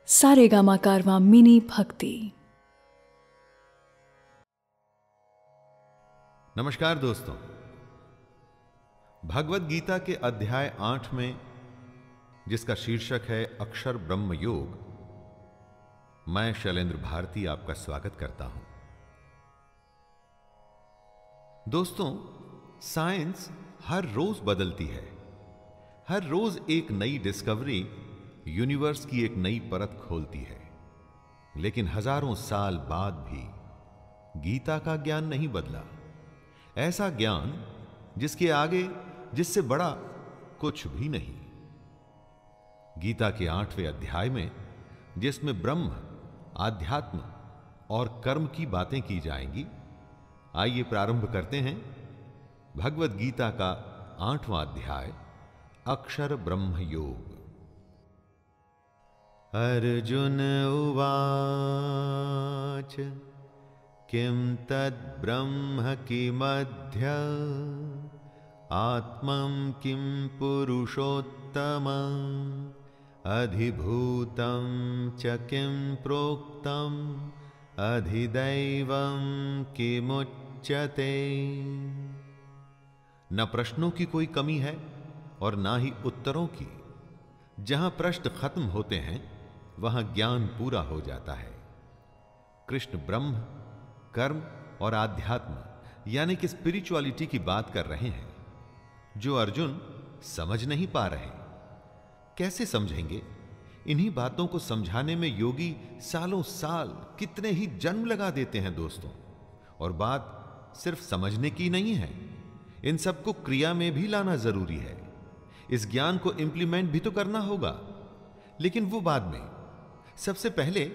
सारेगामा कारवां mini भक्ति। नमस्कार दोस्तों, भगवत गीता के अध्याय 8 में, जिसका शीर्षक है अक्षर ब्रह्म योग, मैं शैलेंद्र भारती आपका स्वागत करता हूं। दोस्तों, साइंस हर रोज बदलती है। हर रोज एक नई डिस्कवरी यूनिवर्स की एक नई परत खोलती है। लेकिन हजारों साल बाद भी गीता का ज्ञान नहीं बदला। ऐसा ज्ञान जिसके आगे, जिससे बड़ा कुछ भी नहीं। गीता के 8वें अध्याय में, जिसमें ब्रह्म, आध्यात्म और कर्म की बातें की जाएंगी, आइए प्रारंभ करते हैं भगवत गीता का 8वां अध्याय, अक्षर ब्रह्म योग। अर्जुन उवाच किं तद्ब्रह्म किमध्य आत्मं किं पुरुषोत्तमं अधिभूतं च किं प्रोक्तम् अधिदैवं किमुच्यते। न प्रश्नों की कोई कमी है और ना ही उत्तरों की। जहां प्रश्न खत्म होते हैं वहां ज्ञान पूरा हो जाता है। कृष्ण ब्रह्म, कर्म और आध्यात्म यानी कि स्पिरिचुअलिटी की बात कर रहे हैं, जो अर्जुन समझ नहीं पा रहे। कैसे समझेंगे? इन्हीं बातों को समझाने में योगी सालों साल, कितने ही जन्म लगा देते हैं दोस्तों। और बात सिर्फ समझने की नहीं है, इन सबको क्रिया में भी लाना जरूरी है। इस ज्ञान को इंप्लीमेंट भी तो करना होगा, लेकिन वो बाद में। सबसे पहले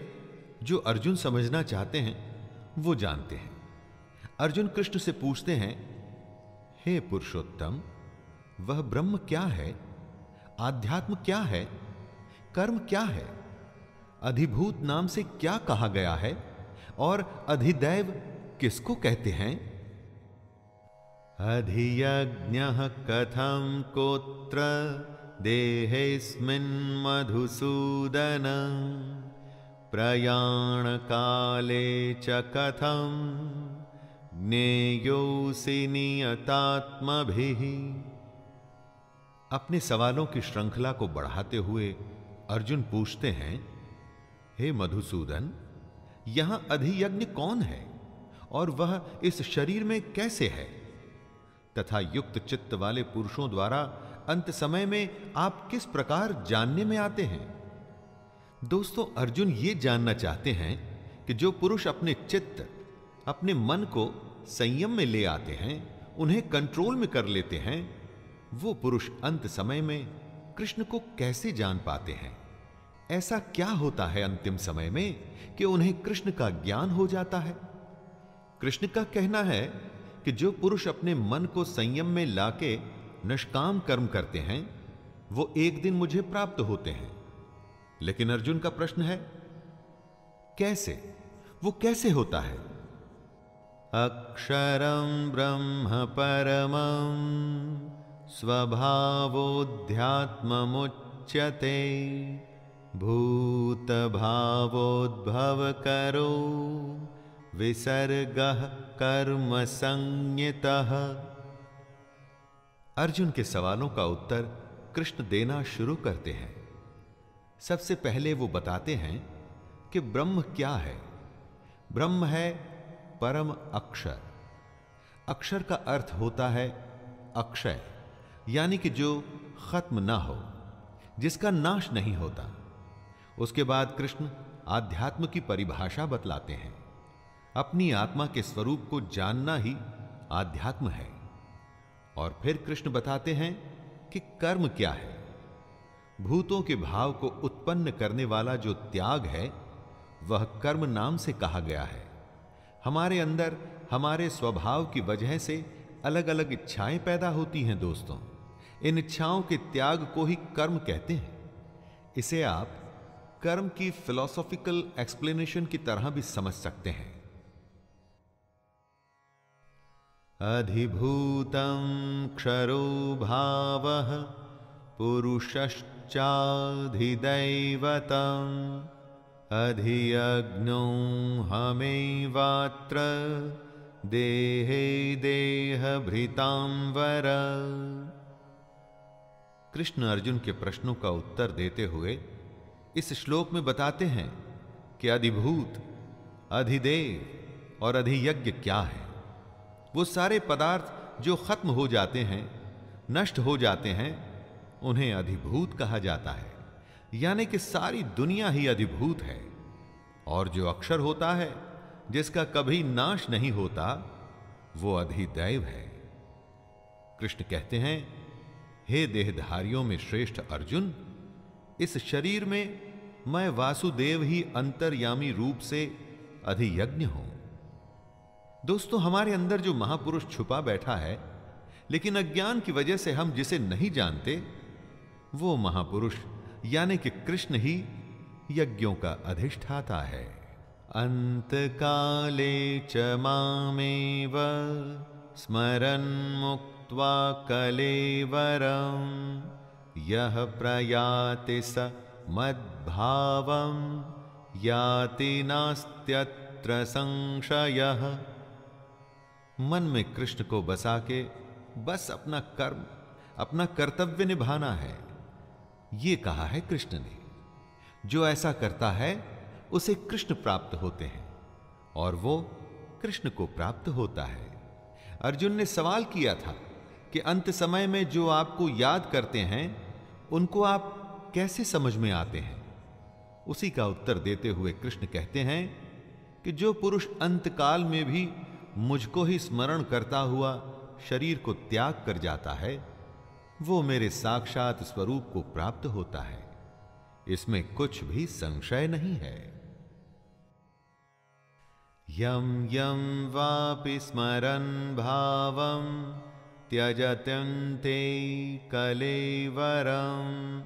जो अर्जुन समझना चाहते हैं वो जानते हैं। अर्जुन कृष्ण से पूछते हैं, हे पुरुषोत्तम, वह ब्रह्म क्या है? आध्यात्म क्या है? कर्म क्या है? अधिभूत नाम से क्या कहा गया है? और अधिदैव किसको कहते हैं? अधियज्ञः कथं कोत्र देहेऽस्मिन् मधुसूदन प्रयाण काले च कथं ज्ञेयोऽसि नियतात्मभिः। अपने सवालों की श्रृंखला को बढ़ाते हुए अर्जुन पूछते हैं, हे मधुसूदन, यहां अधियज्ञ कौन है और वह इस शरीर में कैसे है? तथा युक्त चित्त वाले पुरुषों द्वारा अंत समय में आप किस प्रकार जानने में आते हैं? दोस्तों, अर्जुन ये जानना चाहते हैं कि जो पुरुष अपने चित्त, अपने मन को संयम में ले आते हैं, उन्हें कंट्रोल में कर लेते हैं, वो पुरुष अंत समय में कृष्ण को कैसे जान पाते हैं? ऐसा क्या होता है अंतिम समय में कि उन्हें कृष्ण का ज्ञान हो जाता है? कृष्ण का कहना है कि जो पुरुष अपने मन को संयम में लाके निष्काम कर्म करते हैं, वो एक दिन मुझे प्राप्त होते हैं। लेकिन अर्जुन का प्रश्न है, कैसे? वो कैसे होता है? अक्षरं ब्रह्म परमं स्वभावोऽध्यात्ममुच्यते भूत भावोद्भव करो विसर्गः कर्म संज्ञितः। अर्जुन के सवालों का उत्तर कृष्ण देना शुरू करते हैं। सबसे पहले वो बताते हैं कि ब्रह्म क्या है। ब्रह्म है परम अक्षर। अक्षर का अर्थ होता है अक्षय, यानी कि जो खत्म ना हो, जिसका नाश नहीं होता। उसके बाद कृष्ण आध्यात्म की परिभाषा बतलाते हैं। अपनी आत्मा के स्वरूप को जानना ही आध्यात्म है। और फिर कृष्ण बताते हैं कि कर्म क्या है। भूतों के भाव को उत्पन्न करने वाला जो त्याग है, वह कर्म नाम से कहा गया है। हमारे अंदर हमारे स्वभाव की वजह से अलग अलग इच्छाएं पैदा होती हैं दोस्तों। इन इच्छाओं के त्याग को ही कर्म कहते हैं। इसे आप कर्म की फिलॉसॉफिकल एक्सप्लेनेशन की तरह भी समझ सकते हैं। अधिभूतं क्षरो भावः पुरुषश्चाधिदैवतं अधियज्ञो हमेवात्र देहे देहभृतांवर। कृष्ण अर्जुन के प्रश्नों का उत्तर देते हुए इस श्लोक में बताते हैं कि अधिभूत, अधिदेव और अधियज्ञ क्या है। वो सारे पदार्थ जो खत्म हो जाते हैं, नष्ट हो जाते हैं, उन्हें अधिभूत कहा जाता है। यानी कि सारी दुनिया ही अधिभूत है। और जो अक्षर होता है, जिसका कभी नाश नहीं होता, वो अधिदैव है। कृष्ण कहते हैं, हे देहधारियों में श्रेष्ठ अर्जुन, इस शरीर में मैं वासुदेव ही अंतर्यामी रूप से अधियज्ञ हूं। दोस्तों, हमारे अंदर जो महापुरुष छुपा बैठा है, लेकिन अज्ञान की वजह से हम जिसे नहीं जानते, वो महापुरुष यानी कि कृष्ण ही यज्ञों का अधिष्ठाता है। अंतकाले च मामेव स्मरन् मुक्त्वा कलेवरं यः प्रयाति स मद्भावं याति नास्त्यत्र संशयः। मन में कृष्ण को बसा के बस अपना कर्म, अपना कर्तव्य निभाना है, ये कहा है कृष्ण ने। जो ऐसा करता है उसे कृष्ण प्राप्त होते हैं और वो कृष्ण को प्राप्त होता है। अर्जुन ने सवाल किया था कि अंत समय में जो आपको याद करते हैं, उनको आप कैसे समझ में आते हैं। उसी का उत्तर देते हुए कृष्ण कहते हैं कि जो पुरुष अंतकाल में भी मुझको ही स्मरण करता हुआ शरीर को त्याग कर जाता है, वो मेरे साक्षात स्वरूप को प्राप्त होता है। इसमें कुछ भी संशय नहीं है। यम यम वापि स्मरन् भावं त्यजत्यन्ते कलेवरं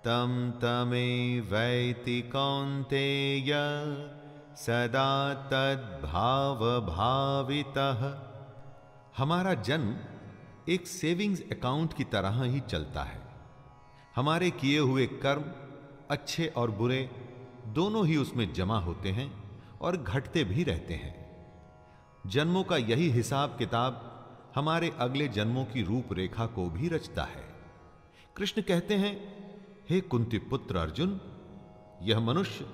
तं तमेवैति कौन्तेय सदा तद्भाव भावितः। हमारा जन्म एक सेविंग्स अकाउंट की तरह ही चलता है। हमारे किए हुए कर्म, अच्छे और बुरे, दोनों ही उसमें जमा होते हैं और घटते भी रहते हैं। जन्मों का यही हिसाब किताब हमारे अगले जन्मों की रूपरेखा को भी रचता है। कृष्ण कहते हैं, हे कुंती पुत्र अर्जुन, यह मनुष्य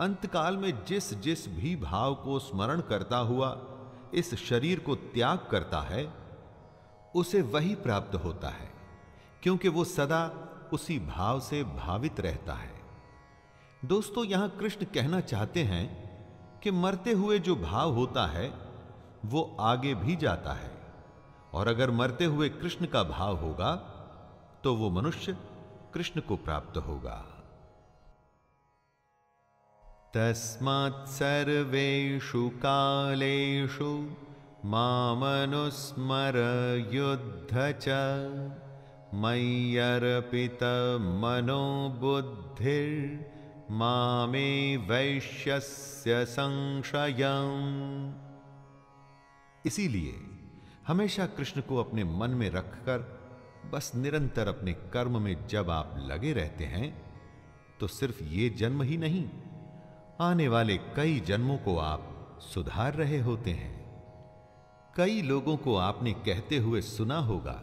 अंतकाल में जिस जिस भी भाव को स्मरण करता हुआ इस शरीर को त्याग करता है, उसे वही प्राप्त होता है, क्योंकि वो सदा उसी भाव से भावित रहता है। दोस्तों, यहां कृष्ण कहना चाहते हैं कि मरते हुए जो भाव होता है वो आगे भी जाता है, और अगर मरते हुए कृष्ण का भाव होगा तो वो मनुष्य कृष्ण को प्राप्त होगा। तस्मात् सर्वेषु कालेषु मामनुस्मर युद्ध च मय्यर्पित मनो बुद्धिर्मामे वैश्यस्य संशयम्। इसीलिए हमेशा कृष्ण को अपने मन में रखकर बस निरंतर अपने कर्म में जब आप लगे रहते हैं, तो सिर्फ ये जन्म ही नहीं, आने वाले कई जन्मों को आप सुधार रहे होते हैं। कई लोगों को आपने कहते हुए सुना होगा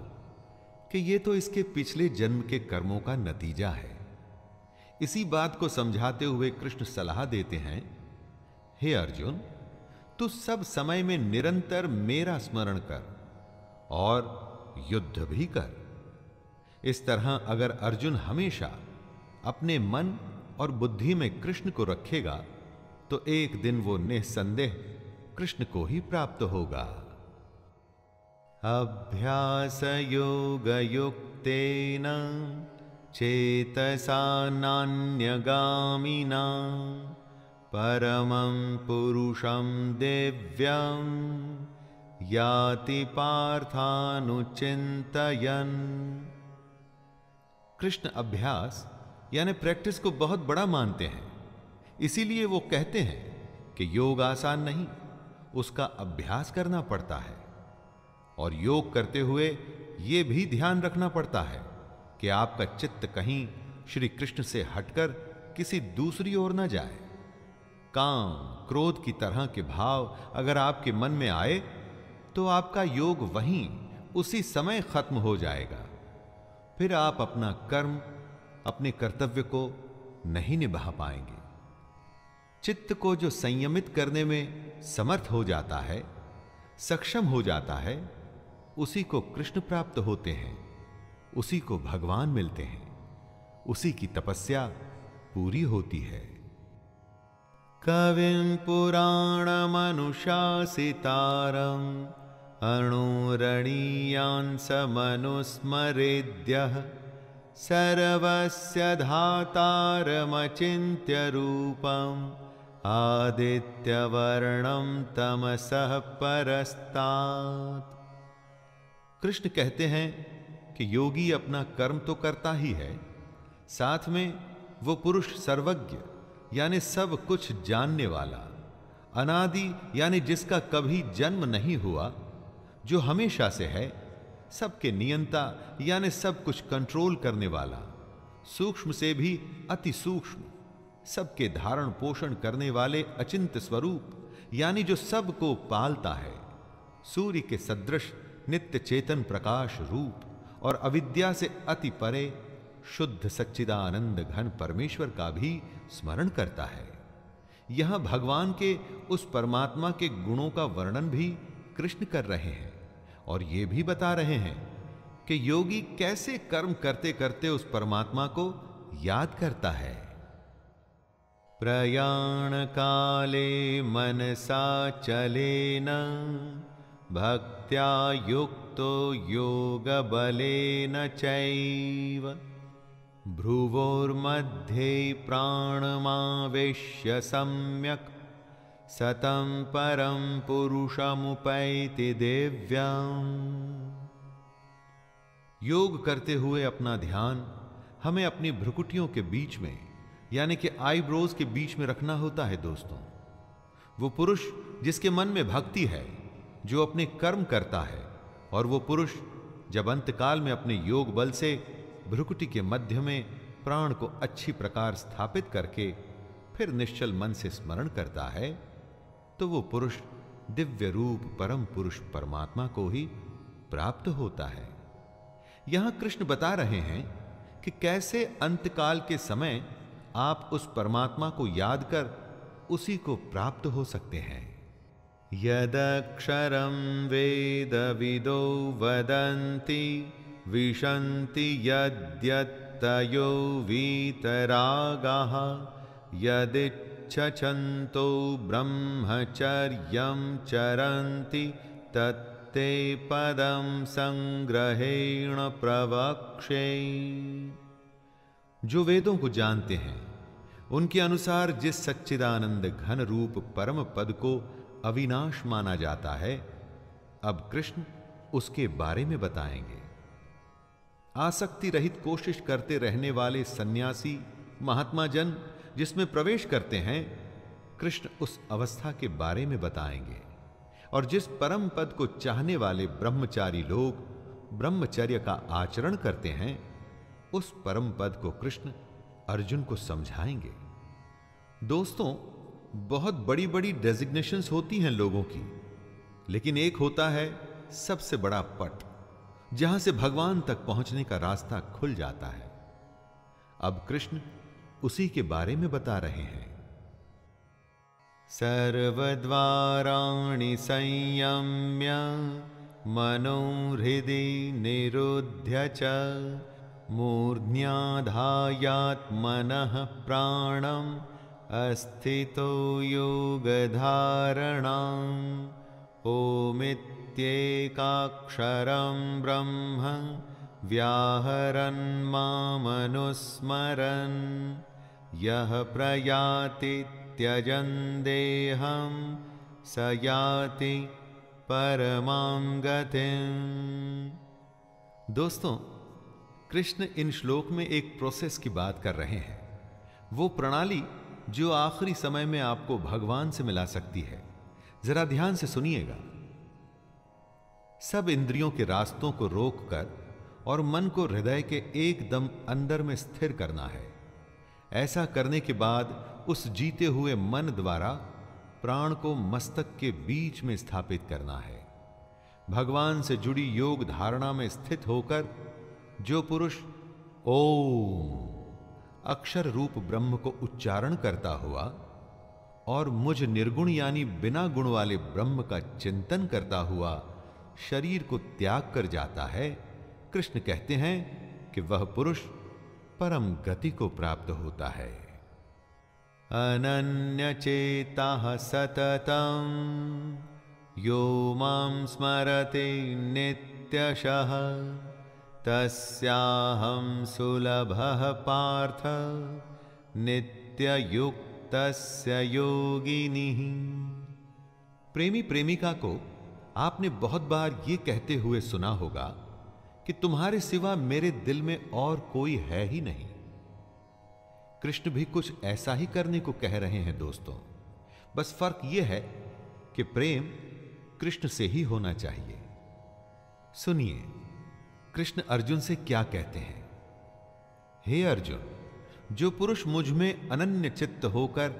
कि ये तो इसके पिछले जन्म के कर्मों का नतीजा है। इसी बात को समझाते हुए कृष्ण सलाह देते हैं, हे अर्जुन, तू सब समय में निरंतर मेरा स्मरण कर और युद्ध भी कर। इस तरह अगर अर्जुन हमेशा अपने मन और बुद्धि में कृष्ण को रखेगा, तो एक दिन वो निसंदेह कृष्ण को ही प्राप्त होगा। अभ्यास योग युक्तेन चेतसा नान्यगामिना परमं पुरुषं दिव्यं याति पार्थानुचिन्तयन्। कृष्ण अभ्यास यानी प्रैक्टिस को बहुत बड़ा मानते हैं। इसीलिए वो कहते हैं कि योग आसान नहीं, उसका अभ्यास करना पड़ता है। और योग करते हुए यह भी ध्यान रखना पड़ता है कि कि आपका चित्त कहीं श्री कृष्ण से हटकर किसी दूसरी ओर न जाए। काम, क्रोध की तरह के भाव अगर आपके मन में आए तो आपका योग वहीं उसी समय खत्म हो जाएगा। फिर आप अपना कर्म, अपने कर्तव्य को नहीं निभा पाएंगे। चित्त को जो संयमित करने में समर्थ हो जाता है, सक्षम हो जाता है, उसी को कृष्ण प्राप्त होते हैं, उसी को भगवान मिलते हैं, उसी की तपस्या पूरी होती है। कविं पुराणमनुशासितारं अणुरणीयांसमनुस्मरेद्यः सर्वस्य धातारमचिन्त्य रूपम् आदित्यवर्णं तमसः परस्तात्। कृष्ण कहते हैं कि योगी अपना कर्म तो करता ही है, साथ में वो पुरुष सर्वज्ञ यानी सब कुछ जानने वाला, अनादि यानी जिसका कभी जन्म नहीं हुआ, जो हमेशा से है, सबके नियंता यानी सब कुछ कंट्रोल करने वाला, सूक्ष्म से भी अति सूक्ष्म, सबके धारण पोषण करने वाले अचिंत्य स्वरूप यानी जो सबको पालता है, सूर्य के सदृश नित्य चेतन प्रकाश रूप और अविद्या से अति परे शुद्ध सच्चिदानंद घन परमेश्वर का भी स्मरण करता है। यहां भगवान के उस परमात्मा के गुणों का वर्णन भी कृष्ण कर रहे हैं और ये भी बता रहे हैं कि योगी कैसे कर्म करते करते उस परमात्मा को याद करता है। प्रयाण काले मनसा चलेन भक्त्या युक्तो योग बलेन चैव भ्रुवोर्मध्ये प्राणमावेश्य सम्यक् सतं परं पुरुषमुपैति दिव्यम्। योग करते हुए अपना ध्यान हमें अपनी भ्रुकुटियों के बीच में यानी कि आईब्रोज के बीच में रखना होता है। दोस्तों, वो पुरुष जिसके मन में भक्ति है, जो अपने कर्म करता है, और वो पुरुष जब अंतकाल में अपने योग बल से भ्रुकुटी के मध्य में प्राण को अच्छी प्रकार स्थापित करके फिर निश्चल मन से स्मरण करता है, तो वो पुरुष दिव्य रूप परम पुरुष परमात्मा को ही प्राप्त होता है। यहां कृष्ण बता रहे हैं कि कैसे अंतकाल के समय आप उस परमात्मा को याद कर उसी को प्राप्त हो सकते हैं। यदक्षरं वेदविदो वदन्ति विशन्ति यद्यत्तयो वीतरागाः यदिच्छन्तो ब्रह्मचर्यं चरन्ति तत्ते पदं संग्रहेण प्रवक्ष्ये। जो वेदों को जानते हैं, उनके अनुसार जिस सच्चिदानंद घन रूप परम पद को अविनाश माना जाता है, अब कृष्ण उसके बारे में बताएंगे। आसक्ति रहित कोशिश करते रहने वाले सन्यासी महात्मा जन जिसमें प्रवेश करते हैं, कृष्ण उस अवस्था के बारे में बताएंगे। और जिस परम पद को चाहने वाले ब्रह्मचारी लोग ब्रह्मचर्य का आचरण करते हैं, उस परम पद को कृष्ण अर्जुन को समझाएंगे। दोस्तों, बहुत बड़ी बड़ी डेजिग्नेशंस होती हैं लोगों की, लेकिन एक होता है सबसे बड़ा पट, जहां से भगवान तक पहुंचने का रास्ता खुल जाता है। अब कृष्ण उसी के बारे में बता रहे हैं। सर्वद्वाराणि संयम्य मनोहृदि निरुध्य च मूर्ध्याधायात्मनः प्राणम् अस्थितो योगधारणाम् ओमित्येकाक्षरं ब्रह्म व्याहरन् मामनुस्मरन् यः प्रयाति त्यजन् देहं स याति परमां गतिम्। दोस्तों, कृष्ण इन श्लोक में एक प्रोसेस की बात कर रहे हैं, वो प्रणाली जो आखिरी समय में आपको भगवान से मिला सकती है। जरा ध्यान से सुनिएगा। सब इंद्रियों के रास्तों को रोककर और मन को हृदय के एकदम अंदर में स्थिर करना है। ऐसा करने के बाद उस जीते हुए मन द्वारा प्राण को मस्तक के बीच में स्थापित करना है। भगवान से जुड़ी योग धारणा में स्थित होकर जो पुरुष ओम अक्षर रूप ब्रह्म को उच्चारण करता हुआ और मुझ निर्गुण यानी बिना गुण वाले ब्रह्म का चिंतन करता हुआ शरीर को त्याग कर जाता है, कृष्ण कहते हैं कि वह पुरुष परम गति को प्राप्त होता है। अनन्य चेता सततम यो मां स्मरते नित्यशः तस्याहं सुलभः पार्थ नित्ययुक्तस्य योगिनिः। प्रेमी प्रेमिका को आपने बहुत बार ये कहते हुए सुना होगा कि तुम्हारे सिवा मेरे दिल में और कोई है ही नहीं। कृष्ण भी कुछ ऐसा ही करने को कह रहे हैं दोस्तों, बस फर्क यह है कि प्रेम कृष्ण से ही होना चाहिए। सुनिए कृष्ण अर्जुन से क्या कहते हैं। हे अर्जुन, जो पुरुष मुझ में अनन्य चित्त होकर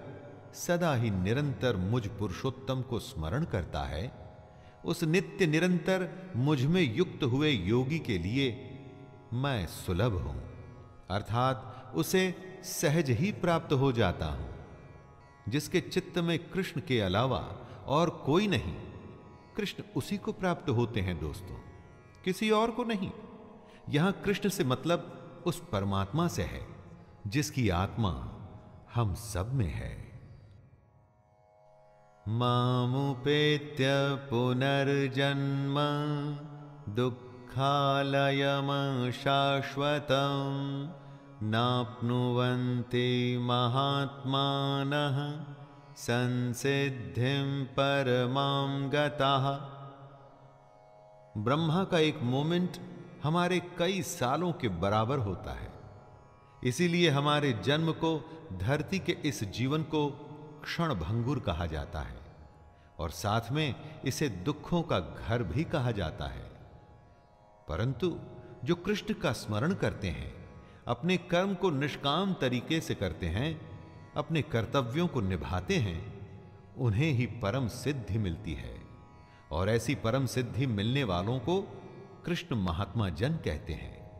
सदा ही निरंतर मुझ पुरुषोत्तम को स्मरण करता है, उस नित्य निरंतर मुझ में युक्त हुए योगी के लिए मैं सुलभ हूं, अर्थात उसे सहज ही प्राप्त हो जाता हूं। जिसके चित्त में कृष्ण के अलावा और कोई नहीं, कृष्ण उसी को प्राप्त होते हैं दोस्तों, किसी और को नहीं। यहां कृष्ण से मतलब उस परमात्मा से है जिसकी आत्मा हम सब में है। मामुपेत्य पुनर्जन्म दुःखालयम शाश्वतम् नाप्नुवन्ति महात्मानः संसिद्धिं परमां गताः। ब्रह्मा का एक मोमेंट हमारे कई सालों के बराबर होता है, इसीलिए हमारे जन्म को, धरती के इस जीवन को क्षण भंगुर कहा जाता है और साथ में इसे दुखों का घर भी कहा जाता है। परंतु जो कृष्ण का स्मरण करते हैं, अपने कर्म को निष्काम तरीके से करते हैं, अपने कर्तव्यों को निभाते हैं, उन्हें ही परम सिद्धि मिलती है। और ऐसी परम सिद्धि मिलने वालों को कृष्ण महात्मा जन कहते हैं।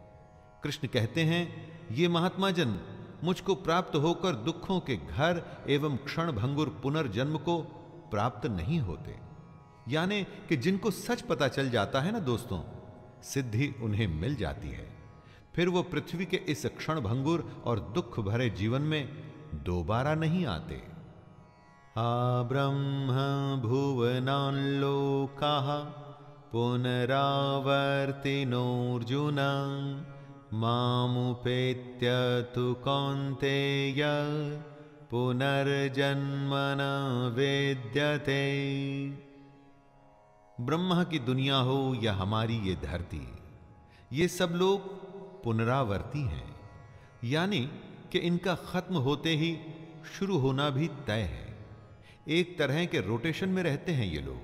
कृष्ण कहते हैं, ये महात्मा जन मुझको प्राप्त होकर दुखों के घर एवं क्षण भंगुर पुनर्जन्म को प्राप्त नहीं होते। यानी कि जिनको सच पता चल जाता है ना दोस्तों, सिद्धि उन्हें मिल जाती है, फिर वो पृथ्वी के इस क्षण भंगुर और दुख भरे जीवन में दोबारा नहीं आते। आ ब्रह्म भुवनान् लोकाः पुनरावर्तिनोऽर्जुन मामुपेत्य तु कौन्तेय पुनर्जन्म न वेद्यते। ब्रह्मा की दुनिया हो या हमारी ये धरती, ये सब लोग पुनरावर्ती हैं, यानी कि इनका खत्म होते ही शुरू होना भी तय है। एक तरह के रोटेशन में रहते हैं ये लोग,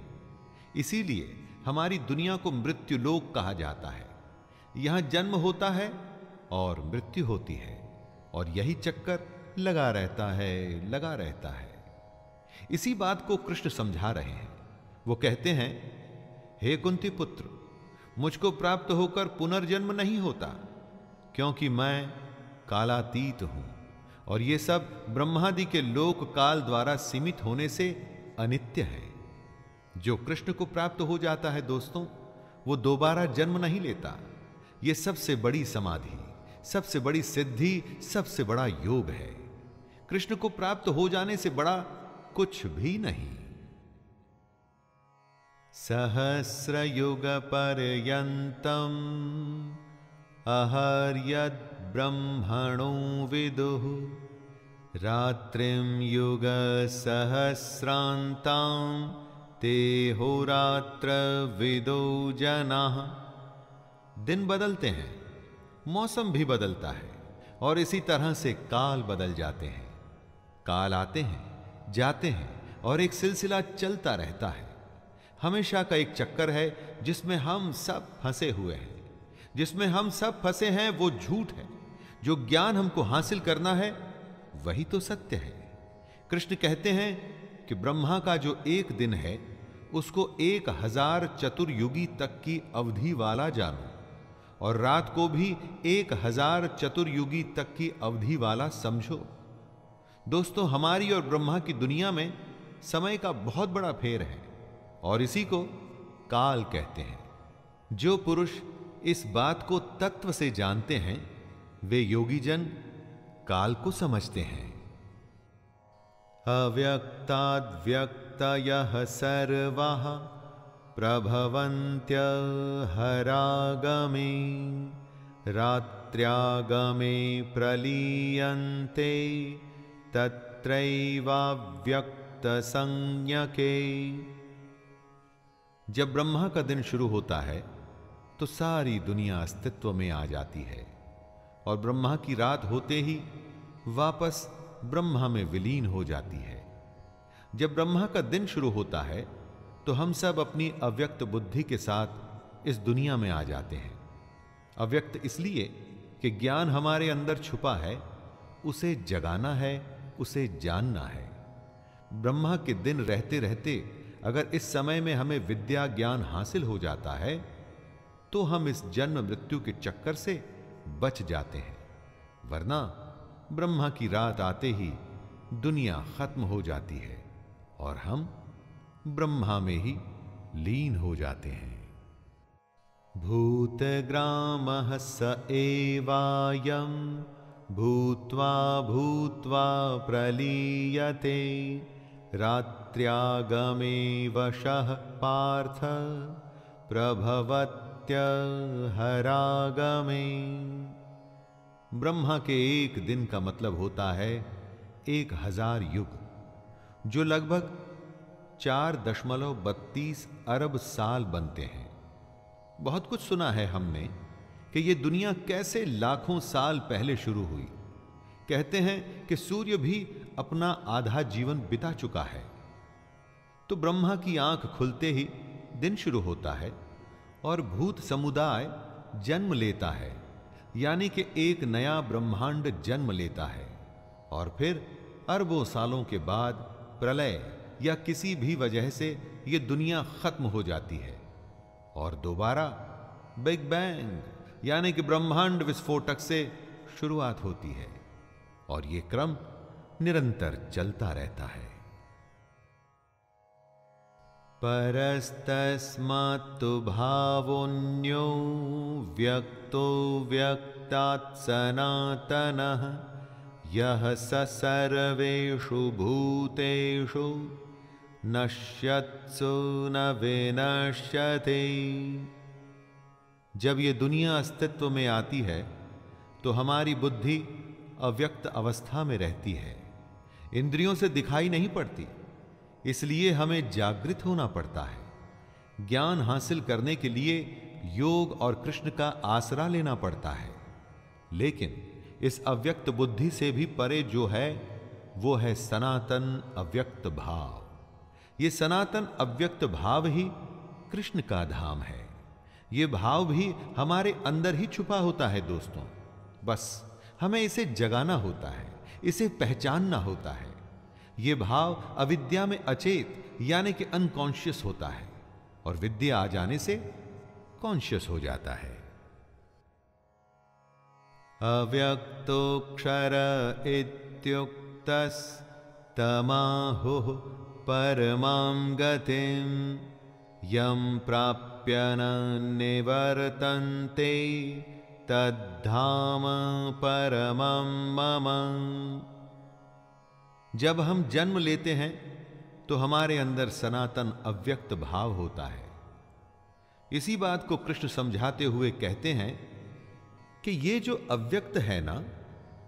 इसीलिए हमारी दुनिया को मृत्यु लोक कहा जाता है। यहां जन्म होता है और मृत्यु होती है, और यही चक्कर लगा रहता है। इसी बात को कृष्ण समझा रहे हैं। वो कहते हैं, हे कुंती पुत्र, मुझको प्राप्त होकर पुनर्जन्म नहीं होता, क्योंकि मैं कालातीत हूं और ये सब ब्रह्मादि के लोक काल द्वारा सीमित होने से अनित्य है। जो कृष्ण को प्राप्त हो जाता है दोस्तों, वो दोबारा जन्म नहीं लेता। ये सबसे बड़ी समाधि, सबसे बड़ी सिद्धि, सबसे बड़ा योग है। कृष्ण को प्राप्त हो जाने से बड़ा कुछ भी नहीं। सहस्र युग पर्यंतम अहर्यद् ब्रह्मणो विदुः रात्रिं युग सहस्रांतां ते होरात्र विदो जनाः। दिन बदलते हैं, मौसम भी बदलता है, और इसी तरह से काल बदल जाते हैं। काल आते हैं, जाते हैं, और एक सिलसिला चलता रहता है। हमेशा का एक चक्कर है जिसमें हम सब फंसे हुए हैं। जिसमें हम सब फंसे हैं वो झूठ है। जो ज्ञान हमको हासिल करना है वही तो सत्य है। कृष्ण कहते हैं कि ब्रह्मा का जो एक दिन है उसको 1000 चतुर्युगी तक की अवधि वाला जानो, और रात को भी 1000 चतुर्युगी तक की अवधि वाला समझो। दोस्तों, हमारी और ब्रह्मा की दुनिया में समय का बहुत बड़ा फेर है, और इसी को काल कहते हैं। जो पुरुष इस बात को तत्व से जानते हैं वे योगी जन काल को समझते हैं। अव्यक्ताद्व्यक्तयः सर्वाः प्रभवन्त्य हरागमे रात्र्यागमे प्रलीयन्ते तत्रैवाव्यक्त संज्ञके। जब ब्रह्मा का दिन शुरू होता है तो सारी दुनिया अस्तित्व में आ जाती है, और ब्रह्मा की रात होते ही वापस ब्रह्मा में विलीन हो जाती है। जब ब्रह्मा का दिन शुरू होता है तो हम सब अपनी अव्यक्त बुद्धि के साथ इस दुनिया में आ जाते हैं। अव्यक्त इसलिए कि ज्ञान हमारे अंदर छुपा है, उसे जगाना है, उसे जानना है। ब्रह्मा के दिन रहते रहते अगर इस समय में हमें विद्या ज्ञान हासिल हो जाता है तो हम इस जन्म मृत्यु के चक्कर से बच जाते हैं, वरना ब्रह्मा की रात आते ही दुनिया खत्म हो जाती है और हम ब्रह्मा में ही लीन हो जाते हैं। भूतग्रामः स एवायं भूत्वा भूत्वा प्रलीयते रात्र्यागमे वशः पार्थ प्रभवत्यहरागमे। ब्रह्मा के एक दिन का मतलब होता है 1000 युग, जो लगभग 4.32 अरब साल बनते हैं। बहुत कुछ सुना है हमने कि यह दुनिया कैसे लाखों साल पहले शुरू हुई। कहते हैं कि सूर्य भी अपना आधा जीवन बिता चुका है। तो ब्रह्मा की आंख खुलते ही दिन शुरू होता है और भूत समुदाय जन्म लेता है, यानी कि एक नया ब्रह्मांड जन्म लेता है, और फिर अरबों सालों के बाद प्रलय या किसी भी वजह से यह दुनिया खत्म हो जाती है और दोबारा बिग बैंग यानी कि ब्रह्मांड विस्फोटक से शुरुआत होती है, और यह क्रम निरंतर चलता रहता है। परस्तस्मात्तु भावोऽन्यो व्यक्तो व्यक्तात् सनातनः यः स सर्वेषु भूतेषु नश्यत्सु न विनश्यते। जब ये दुनिया अस्तित्व में आती है तो हमारी बुद्धि अव्यक्त अवस्था में रहती है, इंद्रियों से दिखाई नहीं पड़ती, इसलिए हमें जागृत होना पड़ता है। ज्ञान हासिल करने के लिए योग और कृष्ण का आसरा लेना पड़ता है, लेकिन इस अव्यक्त बुद्धि से भी परे जो है वो है सनातन अव्यक्त भाव। ये सनातन अव्यक्त भाव ही कृष्ण का धाम है। ये भाव भी हमारे अंदर ही छुपा होता है दोस्तों, बस हमें इसे जगाना होता है, इसे पहचानना होता है। ये भाव अविद्या में अचेत यानी कि अनकॉन्शियस होता है, और विद्या आ जाने से कॉन्शियस हो जाता है। अव्यक्तोऽक्षर इत्युक्तस्तमाहुः परमां गतिं यं प्राप्य न निवर्तन्ते तद्धाम परमं मम। जब हम जन्म लेते हैं तो हमारे अंदर सनातन अव्यक्त भाव होता है। इसी बात को कृष्ण समझाते हुए कहते हैं कि ये जो अव्यक्त है ना,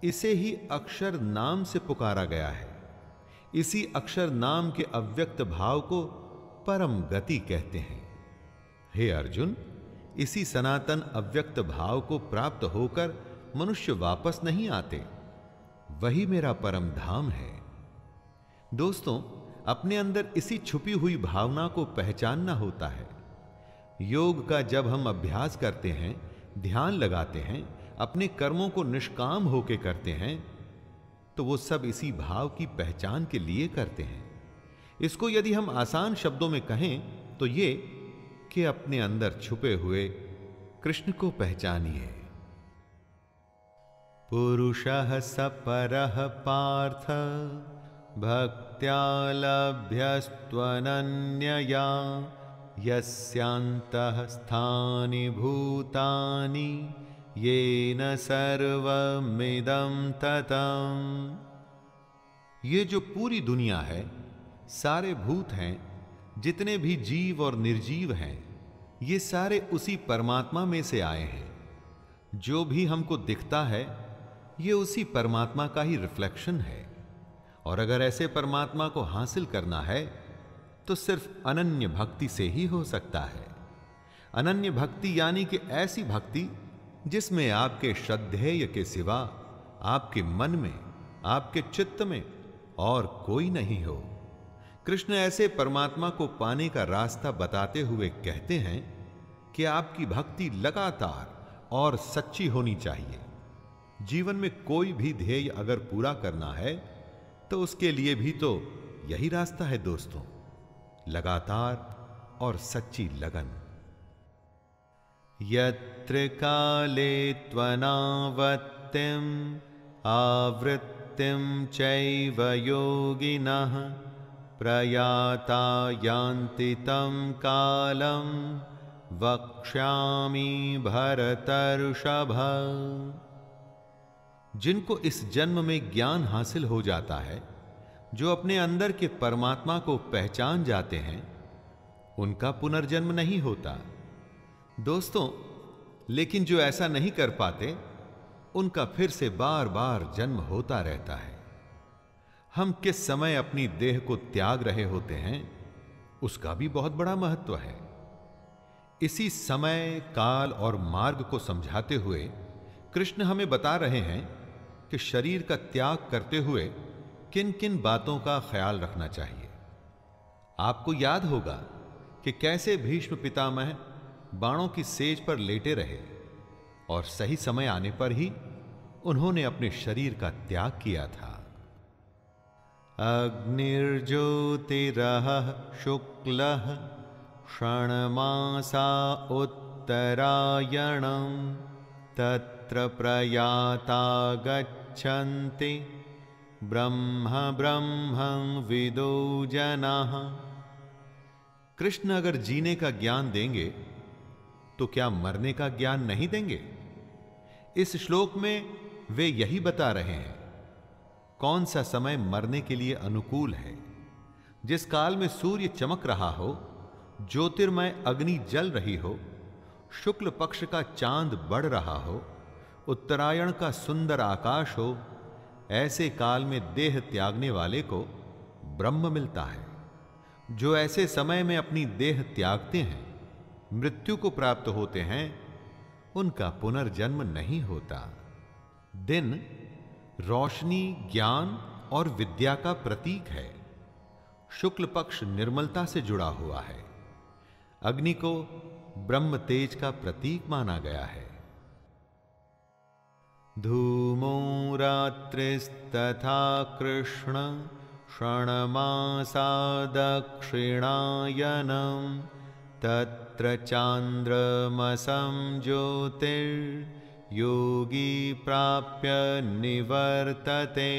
इसे ही अक्षर नाम से पुकारा गया है। इसी अक्षर नाम के अव्यक्त भाव को परम गति कहते हैं। हे अर्जुन, इसी सनातन अव्यक्त भाव को प्राप्त होकर मनुष्य वापस नहीं आते, वही मेरा परम धाम है। दोस्तों, अपने अंदर इसी छुपी हुई भावना को पहचानना होता है। योग का जब हम अभ्यास करते हैं, ध्यान लगाते हैं, अपने कर्मों को निष्काम होके करते हैं, तो वो सब इसी भाव की पहचान के लिए करते हैं। इसको यदि हम आसान शब्दों में कहें तो ये कि अपने अंदर छुपे हुए कृष्ण को पहचानिए। पुरुषः सपरः पार्थ भक्त्या लभ्यस्त्वनन्यया यस्यान्तः स्थानि भूतानि येन सर्वमिदं ततम्। ये जो पूरी दुनिया है, सारे भूत हैं, जितने भी जीव और निर्जीव हैं, ये सारे उसी परमात्मा में से आए हैं। जो भी हमको दिखता है ये उसी परमात्मा का ही रिफ्लेक्शन है। और अगर ऐसे परमात्मा को हासिल करना है तो सिर्फ अनन्य भक्ति से ही हो सकता है। अनन्य भक्ति यानी कि ऐसी भक्ति जिसमें आपके श्रद्धेय के सिवा आपके मन में, आपके चित्त में और कोई नहीं हो। कृष्ण ऐसे परमात्मा को पाने का रास्ता बताते हुए कहते हैं कि आपकी भक्ति लगातार और सच्ची होनी चाहिए। जीवन में कोई भी ध्येय अगर पूरा करना है तो उसके लिए भी तो यही रास्ता है दोस्तों, लगातार और सच्ची लगन। यत्र काले त्वनावत्तिम आवृत्तिम चैव योगिनः प्रयाता यान्ति तं कालं वक्ष्यामि भरतर्षभ। जिनको इस जन्म में ज्ञान हासिल हो जाता है, जो अपने अंदर के परमात्मा को पहचान जाते हैं, उनका पुनर्जन्म नहीं होता दोस्तों। लेकिन जो ऐसा नहीं कर पाते, उनका फिर से बार बार जन्म होता रहता है। हम किस समय अपनी देह को त्याग रहे होते हैं, उसका भी बहुत बड़ा महत्व है। इसी समय, काल और मार्ग को समझाते हुए कृष्ण हमें बता रहे हैं कि शरीर का त्याग करते हुए किन किन बातों का ख्याल रखना चाहिए। आपको याद होगा कि कैसे भीष्म पितामह बाणों की सेज पर लेटे रहे और सही समय आने पर ही उन्होंने अपने शरीर का त्याग किया था। अग्निर्ज्योतिरः शुक्लः षण्मासा उत्तरायणं तत्र प्रयाता गच्छन्ति ब्रह्म ब्रह्मं विदो जनाः। कृष्ण अगर जीने का ज्ञान देंगे तो क्या मरने का ज्ञान नहीं देंगे? इस श्लोक में वे यही बता रहे हैं कौन सा समय मरने के लिए अनुकूल है। जिस काल में सूर्य चमक रहा हो, ज्योतिर्मय अग्नि जल रही हो, शुक्ल पक्ष का चांद बढ़ रहा हो, उत्तरायण का सुंदर आकाश हो, ऐसे काल में देह त्यागने वाले को ब्रह्म मिलता है। जो ऐसे समय में अपनी देह त्यागते हैं, मृत्यु को प्राप्त होते हैं, उनका पुनर्जन्म नहीं होता। दिन रोशनी, ज्ञान और विद्या का प्रतीक है। शुक्ल पक्ष निर्मलता से जुड़ा हुआ है। अग्नि को ब्रह्म तेज का प्रतीक माना गया है। धूमो रात्रिस्तथा कृष्ण षण्मासा दक्षिणायनं तत्र चांद्रमसं ज्योतिर्योगी प्राप्य निवर्तते।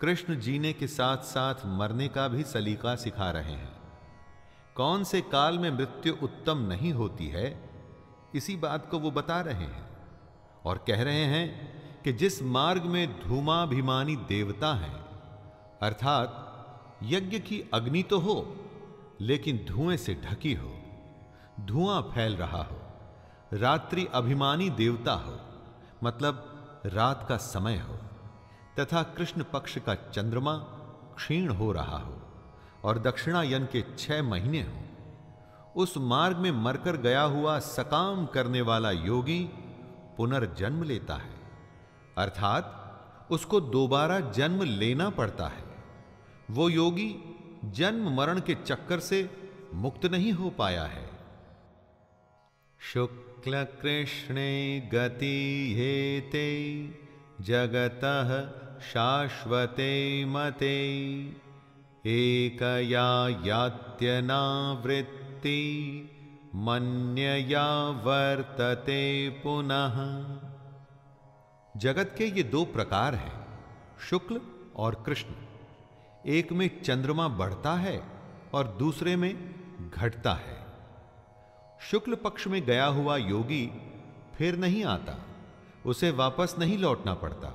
कृष्ण जीने के साथ साथ मरने का भी सलीका सिखा रहे हैं। कौन से काल में मृत्यु उत्तम नहीं होती है, इसी बात को वो बता रहे हैं और कह रहे हैं कि जिस मार्ग में धूमाभिमानी देवता हैं, अर्थात यज्ञ की अग्नि तो हो लेकिन धुएं से ढकी हो, धुआं फैल रहा हो, रात्रि अभिमानी देवता हो, मतलब रात का समय हो, तथा कृष्ण पक्ष का चंद्रमा क्षीण हो रहा हो और दक्षिणायन के 6 महीने हो, उस मार्ग में मरकर गया हुआ सकाम करने वाला योगी पुनर्जन्म लेता है, अर्थात उसको दोबारा जन्म लेना पड़ता है। वो योगी जन्म मरण के चक्कर से मुक्त नहीं हो पाया है। शुक्ल कृष्णे गति हेते जगतः शाश्वते मते एकया यात्यनावृत्ति मन्यया वर्तते पुनः। जगत के ये दो प्रकार हैं, शुक्ल और कृष्ण। एक में चंद्रमा बढ़ता है और दूसरे में घटता है। शुक्ल पक्ष में गया हुआ योगी फिर नहीं आता, उसे वापस नहीं लौटना पड़ता,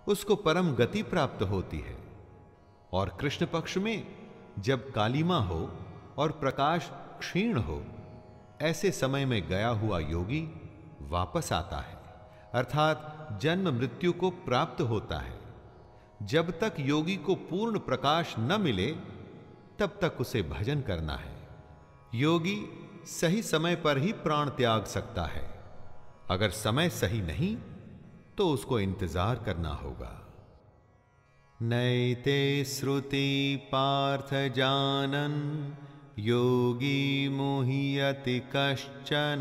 उसको परम गति प्राप्त होती है। और कृष्ण पक्ष में जब कालिमा हो और प्रकाश क्षीण हो, ऐसे समय में गया हुआ योगी वापस आता है, अर्थात जन्म मृत्यु को प्राप्त होता है। जब तक योगी को पूर्ण प्रकाश न मिले तब तक उसे भजन करना है। योगी सही समय पर ही प्राण त्याग सकता है, अगर समय सही नहीं तो उसको इंतजार करना होगा। नैते श्रुति पार्थ जानन योगी मुह्यति कश्चन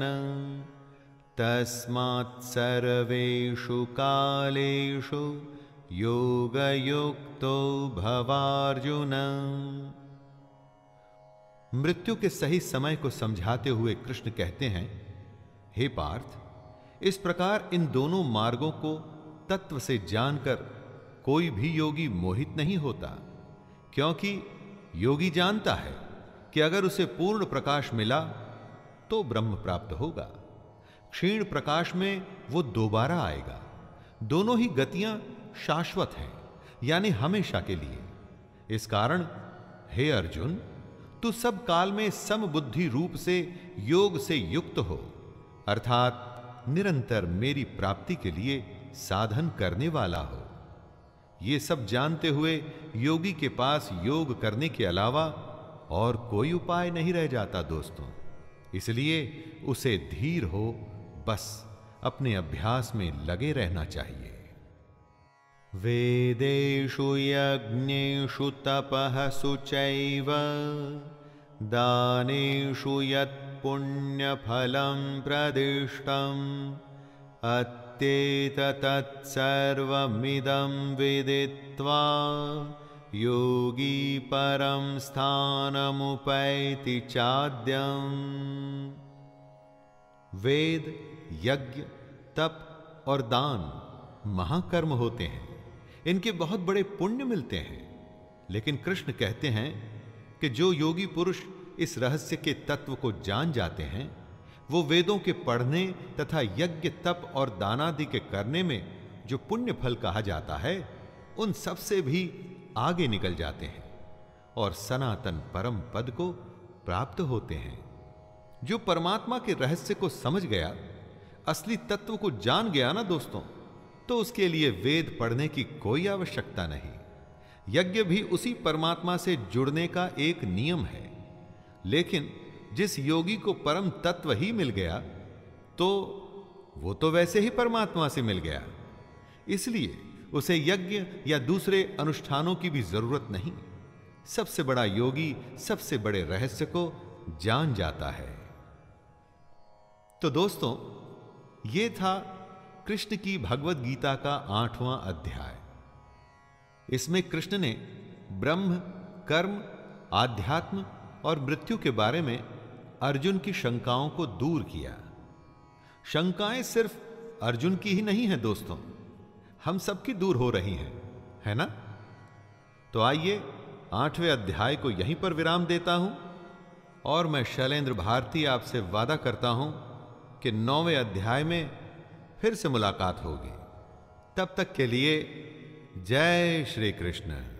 तस्मात् सर्वेषु कालेषु योगयुक्तो भवार्जुन। मृत्यु के सही समय को समझाते हुए कृष्ण कहते हैं, हे पार्थ, इस प्रकार इन दोनों मार्गों को तत्व से जानकर कोई भी योगी मोहित नहीं होता, क्योंकि योगी जानता है कि अगर उसे पूर्ण प्रकाश मिला तो ब्रह्म प्राप्त होगा, क्षीण प्रकाश में वो दोबारा आएगा। दोनों ही गतियां शाश्वत हैं, यानी हमेशा के लिए। इस कारण हे अर्जुन, तू सब काल में समबुद्धि रूप से योग से युक्त हो, अर्थात निरंतर मेरी प्राप्ति के लिए साधन करने वाला हो। ये सब जानते हुए योगी के पास योग करने के अलावा और कोई उपाय नहीं रह जाता दोस्तों। इसलिए उसे धीर हो बस अपने अभ्यास में लगे रहना चाहिए। वेदेषु यज्ञेषु तपः शुचैव दानेषु यत् पुण्यफलं प्रदिष्टम् अत्येतत् सर्वमिदं विदित्वा योगी परं स्थानमुपैति चाद्यम्। वेद, यज्ञ, तप और दान महाकर्म होते हैं, इनके बहुत बड़े पुण्य मिलते हैं। लेकिन कृष्ण कहते हैं कि जो योगी पुरुष इस रहस्य के तत्व को जान जाते हैं, वो वेदों के पढ़ने तथा यज्ञ, तप और दानादि के करने में जो पुण्य फल कहा जाता है, उन सब से भी आगे निकल जाते हैं और सनातन परम पद को प्राप्त होते हैं। जो परमात्मा के रहस्य को समझ गया, असली तत्व को जान गया ना दोस्तों, तो उसके लिए वेद पढ़ने की कोई आवश्यकता नहीं। यज्ञ भी उसी परमात्मा से जुड़ने का एक नियम है। लेकिन जिस योगी को परम तत्व ही मिल गया, तो वो तो वैसे ही परमात्मा से मिल गया, इसलिए उसे यज्ञ या दूसरे अनुष्ठानों की भी जरूरत नहीं। सबसे बड़ा योगी सबसे बड़े रहस्य को जान जाता है। तो दोस्तों, ये था कृष्ण की भगवत गीता का 8वां अध्याय। इसमें कृष्ण ने ब्रह्म, कर्म, आध्यात्म और मृत्यु के बारे में अर्जुन की शंकाओं को दूर किया। शंकाएं सिर्फ अर्जुन की ही नहीं है दोस्तों, हम सबकी दूर हो रही हैं, है ना? तो आइए 8वें अध्याय को यहीं पर विराम देता हूं और मैं शैलेंद्र भारती आपसे वादा करता हूं कि 9वें अध्याय में फिर से मुलाकात होगी। तब तक के लिए जय श्री कृष्ण।